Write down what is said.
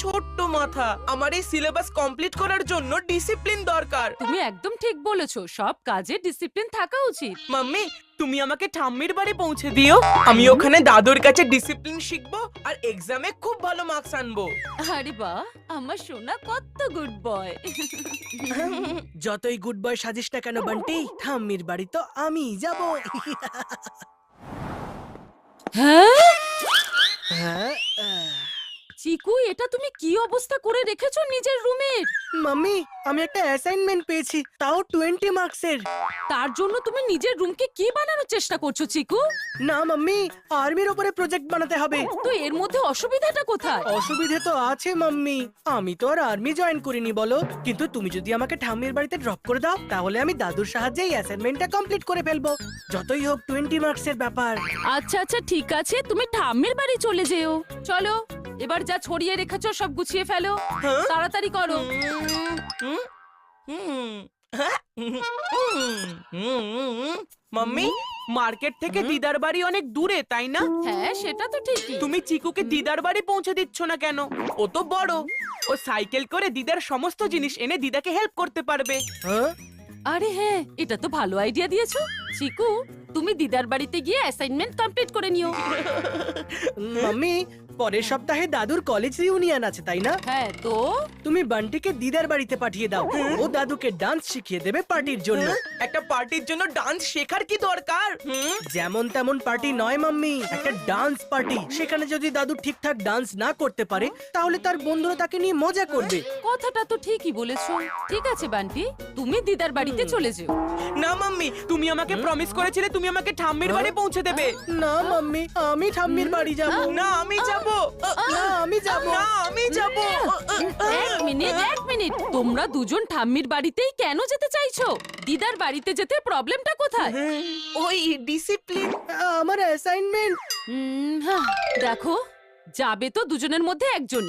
ছোট্ট মাথা, আমার এই সিলেবাস কমপ্লিট করার জন্য ডিসিপ্লিন দরকার। তুমি একদম ঠিক বলেছো, সব কাজে ডিসিপ্লিন থাকা উচিত। মাম্মি, তুমি আমাকে ঠাম্মির বাড়ি পৌঁছে দিও। আমি ওখানে দাদুর কাছে ডিসিপ্লিন শিখবো আর এক্সামে খুব ভালো মার্কস আনবো। আরে বাহ, আমার সোনা কত গুড বয়। যতই গুড বয় সাজিস না কেন বান্টি, ঠাম্মির বাড়ি তো আমিই যাব। হ্যাঁ হ্যাঁ, চিকু, এটা তুমি কি অবস্থা করে রেখেছো নিজের রুমের? মাম্মি আমি একটা অ্যাসাইনমেন্ট পেয়েছি, তাও 20 মার্কসের। তার জন্য তুমি নিজের রুমকে কি বানানোর চেষ্টা করছো চিকু? না মাম্মি, আর্মির উপরে প্রজেক্ট বানাতে হবে। তো এর মধ্যে অসুবিধাটা কোথায়? অসুবিধে তো আছে মাম্মি, আমি তো আর আর্মি জয়েন করিনি বলো। কিন্তু তুমি যদি আমাকে ঠাম্মির বাড়িতে ড্রপ করে দাও, তাহলে আমি দাদুর সাহায্যে এই অ্যাসাইনমেন্টটা কমপ্লিট করে ফেলবো। যতই হোক 20 মার্কসের ব্যাপার। আচ্ছা আচ্ছা ঠিক আছে, তুমি ঠাম্মির বাড়ি চলে যেও। চলো, এবার যা ছড়িয়ে রেখেছো সব গুছিয়ে ফেলো। হ্যাঁ? তাড়াতাড়ি করো। মাম্মি, মার্কেট থেকে দিদার বাড়ি অনেক দূরে, তাই না? হ্যাঁ সেটা তো ঠিকই। তুমি চিকুকে দিদার বাড়ি পৌঁছে দিচ্ছ না কেন? ও তো বড়, ও সাইকেল করে দিদার সমস্ত জিনিস এনে দিদাকে হেল্প করতে পারবে। হ্যাঁ, আরে হ্যাঁ, এটা তো ভালো আইডিয়া দিয়েছো। চিকু, তুমি দিদার বাড়িতে গিয়ে অ্যাসাইনমেন্ট কমপ্লিট করে নিও। মাম্মি পরের সপ্তাহে দাদুর কলেজ রিউনিয়ন আছে, তাই না? হ্যাঁ তো তুমি বান্টিকে দিদার বাড়িতে পাঠিয়ে দাও, ও দাদুকে ডান্স শিখিয়ে দেবে পার্টির জন্য। একটা পার্টির জন্য ডান্স শেখার কি দরকার? যেমন তেমন পার্টি নয় মাম্মি, একটা ডান্স পার্টি। সেখানে যদি দাদু ঠিকঠাক ডান্স না করতে পারে, তাহলে তার বন্ধুরা তাকে নিয়ে মজা করবে। কথাটা তো ঠিকই বলেছো। ঠিক আছে বান্টি, তুমি দিদার বাড়িতে চলে যেও। না মাম্মি, তুমি আমাকে প্রমিস করেছিলে তুমি আমাকে ঠাম্মির বাড়ি পৌঁছে দেবে। না মাম্মি, আমি ঠাম্মির বাড়ি যাব। না আমি যাব। না আমি যাব। না আমি যাব। এক মিনিট, তোমরা দুজন ঠাম্মির বাড়িতেই কেন যেতে চাইছো? দিদার বাড়িতে যেতে প্রবলেমটা কোথায়? ওই ডিসিপ্লিন। আমার অ্যাসাইনমেন্ট। দেখো, যাবে তো দুজনের মধ্যে একজন।